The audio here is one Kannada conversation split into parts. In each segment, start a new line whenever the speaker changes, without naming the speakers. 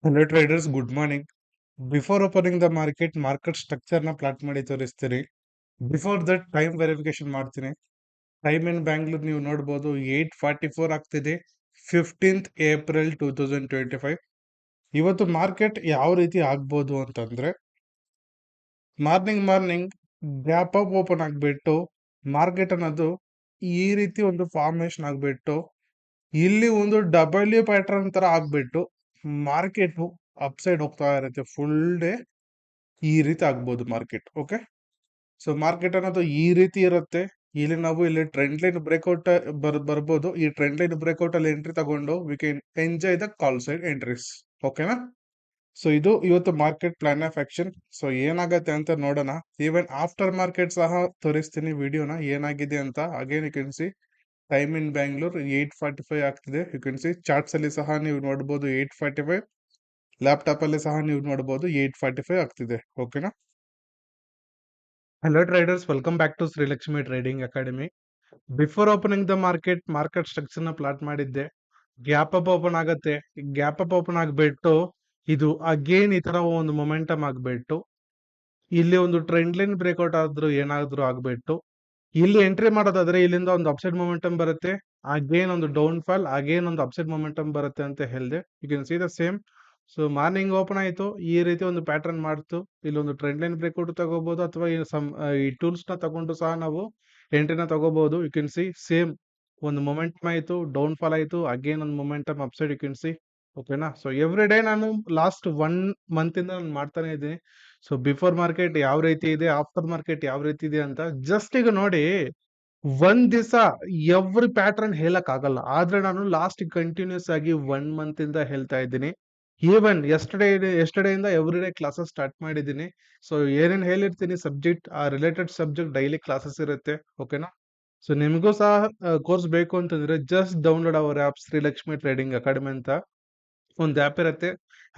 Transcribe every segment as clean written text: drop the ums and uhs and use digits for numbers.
Hello traders, good morning. Before opening the market structure na plot ಮಾಡಿ ತೋರಿಸ್ತೀನಿ. ಬಿಫೋರ್ ದಟ್ ಟೈಮ್ ವೆರಿಫಿಕೇಶನ್ ಮಾಡ್ತೀನಿ. ಟೈಮ್ ಇನ್ ಬ್ಯಾಂಗ್ಳೂರ್ ನೀವು ನೋಡ್ಬೋದು 8:44 ಆಗ್ತಿದೆ 15th ಏಪ್ರಿಲ್ 2025. ಇವತ್ತು ಮಾರ್ಕೆಟ್ ಯಾವ ರೀತಿ ಆಗ್ಬೋದು ಅಂತಂದ್ರೆ ಮಾರ್ನಿಂಗ್ ಗ್ಯಾಪ್ ಅಪ್ ಓಪನ್ ಆಗ್ಬಿಟ್ಟು ಮಾರ್ಕೆಟ್ ಅನ್ನೋದು ಈ ರೀತಿ ಒಂದು ಫಾರ್ಮೇಶನ್ ಆಗ್ಬಿಟ್ಟು ಇಲ್ಲಿ ಒಂದು ಡಬ್ಲ್ಯೂ ಪ್ಯಾಟರ್ನ್ ತರ ಆಗ್ಬಿಟ್ಟು ಮಾರ್ಕೆಟ್ ಅಪ್ಸೈಡ್ ಹೋಗ್ತಾ ಇರುತ್ತೆ ಫುಲ್ ಡೇ ಈ ರೀತಿ ಆಗ್ಬೋದು ಮಾರ್ಕೆಟ್. ಓಕೆ, ಸೊ ಮಾರ್ಕೆಟ್ ಅನ್ನೋದು ಈ ರೀತಿ ಇರುತ್ತೆ. ಇಲ್ಲಿ ಟ್ರೆಂಡ್ ಲೈನ್ ಬ್ರೇಕ್ಔಟ್ ಬರ್ಬೋದು. ಈ ಟ್ರೆಂಡ್ ಲೈನ್ ಬ್ರೇಕ್ಔಟ್ ಅಲ್ಲಿ ಎಂಟ್ರಿ ತಗೊಂಡು we can enjoy the call side entries. ಓಕೆನಾ? ಸೊ ಇದು ಇವತ್ತು market plan of action. So ಏನಾಗತ್ತೆ ಅಂತ ನೋಡೋಣ. ಈವನ್ ಆಫ್ಟರ್ ಮಾರ್ಕೆಟ್ ಸಹ ತೋರಿಸ್ತೀನಿ ವಿಡಿಯೋನ ಏನಾಗಿದೆ ಅಂತ. Again you can see time in Bangalore 8:45 ಆಗ್ತಿದೆ. ಯು ಕ್ಯಾನ್ ಸಿ ಚಾರ್ಟ್ಸ್ ಅಲ್ಲಿ ಸಹ ನೀವು ನೋಡಬಹುದು 8:45. ಲ್ಯಾಪ್ಟಾಪ್ ಅಲ್ಲಿ ಸಹ ನೀವು ನೋಡಬಹುದು 8:45 ಆಗ್ತಿದೆ. ಓಕೆನಾ? Hello traders, welcome back to Srilakshmi trading academy. Before opening the market structure ನ ಪ್ಲಾಟ್ ಮಾಡಿದ್ದೆ. ಗ್ಯಾಪ್ ಅಪ್ ಓಪನ್ ಆಗತ್ತೆ. ಗ್ಯಾಪ್ ಅಪ್ ಓಪನ್ ಆಗ್ಬಿಟ್ಟು ಇದು ಅಗೇನ್ ಈ ತರ ಒಂದು ಮೊಮೆಂಟಮ್ ಆಗ್ಬಿಟ್ಟು ಇಲ್ಲಿ ಒಂದು ಟ್ರೆಂಡ್ ಲೈನ್ ಬ್ರೇಕ್ಔಟ್ ಆದ್ರೂ ಏನಾದ್ರೂ ಆಗ್ಬಿಟ್ಟು ಇಲ್ಲಿ ಎಂಟ್ರಿ ಮಾಡೋದಾದ್ರೆ ಇಲ್ಲಿಂದ ಒಂದು ಅಪ್ಸೈಡ್ ಮೊಮೆಂಟಮ್ ಬರುತ್ತೆ. ಅಗೇನ್ ಒಂದು ಡೌನ್ ಫಾಲ್, ಅಗೇನ್ ಒಂದು ಅಪ್ಸೈಡ್ ಮೊಮೆಂಟಮ್ ಬರುತ್ತೆ ಅಂತ ಹೇಳಿದೆ. You can see the same. So morning open ಆಯ್ತು, ಈ ರೀತಿ ಒಂದು ಪ್ಯಾಟರ್ನ್ ಮಾಡ್ತು. ಇಲ್ಲಿ ಒಂದು ಟ್ರೆಂಡ್ ಲೈನ್ ಬ್ರೇಕ್ಔಟ್ ತಗೋಬಹುದು ಅಥವಾ ಈ ಟೂಲ್ಸ್ ನ ತಗೊಂಡು ಸಹ ನಾವು ಎಂಟ್ರಿನ ತಗೋಬಹುದು. ಯು ಕ್ಯಾನ್ ಸಿ ಸೇಮ್ ಒಂದು ಮೊಮೆಂಟಮ್ ಆಯ್ತು, ಡೌನ್ ಫಾಲ್ ಆಯ್ತು, ಅಗೇನ್ ಒಂದು momentum upside. You can see. ಓಕೆನಾ? ಸೊ ಎವ್ರಿ ಡೇ ನಾನು ಲಾಸ್ಟ್ 1 ಮಂತ್ ಇಂದ ನಾನು ಮಾಡ್ತಾನೆ ಇದ್ದೀನಿ. ಸೊ ಬಿಫೋರ್ ಮಾರ್ಕೆಟ್ ಯಾವ ರೀತಿ ಇದೆ, ಆಫ್ಟರ್ ಮಾರ್ಕೆಟ್ ಯಾವ ರೀತಿ ಇದೆ ಅಂತ ಜಸ್ಟ್ ಈಗ ನೋಡಿ. ಒಂದ್ ದಿವಸ ಎವ್ರಿ ಪ್ಯಾಟರ್ನ್ ಹೇಳಕ್ ಆಗಲ್ಲ, ಆದ್ರೆ ನಾನು ಲಾಸ್ಟ್ ಕಂಟಿನ್ಯೂಸ್ ಆಗಿ 1 ಮಂತ್ ಇಂದ ಹೇಳ್ತಾ ಇದ್ದೀನಿ. ಈವನ್ ಎಸ್ಟರ್ಡೇ ಇಂದ ಎವ್ರಿ ಡೇ ಕ್ಲಾಸಸ್ ಸ್ಟಾರ್ಟ್ ಮಾಡಿದ್ದೀನಿ. ಸೊ ಏನೇನ್ ಹೇಳಿರ್ತೀನಿ ಸಬ್ಜೆಕ್ಟ್, ಆ ರಿಲೇಟೆಡ್ ಸಬ್ಜೆಕ್ಟ್ ಡೈಲಿ ಕ್ಲಾಸಸ್ ಇರುತ್ತೆ. ಓಕೆನಾ? ಸೊ ನಿಮಗೂ ಸಹ ಕೋರ್ಸ್ ಬೇಕು ಅಂತಂದ್ರೆ just download our app Srilakshmi trading academy ಅಂತ ಒಂದು ಆಪ್ ಇರುತ್ತೆ.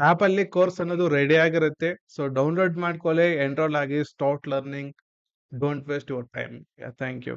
ಆಪ್ ಅಲ್ಲಿ ಕೋರ್ಸ್ ಅನ್ನೋದು ರೆಡಿ ಆಗಿರುತ್ತೆ. ಸೊ ಡೌನ್ಲೋಡ್ ಮಾಡ್ಕೊಳ್ಳಿ, ಎನ್ರೋಲ್ ಆಗಿ, start learning. Don't waste your time. Thank you.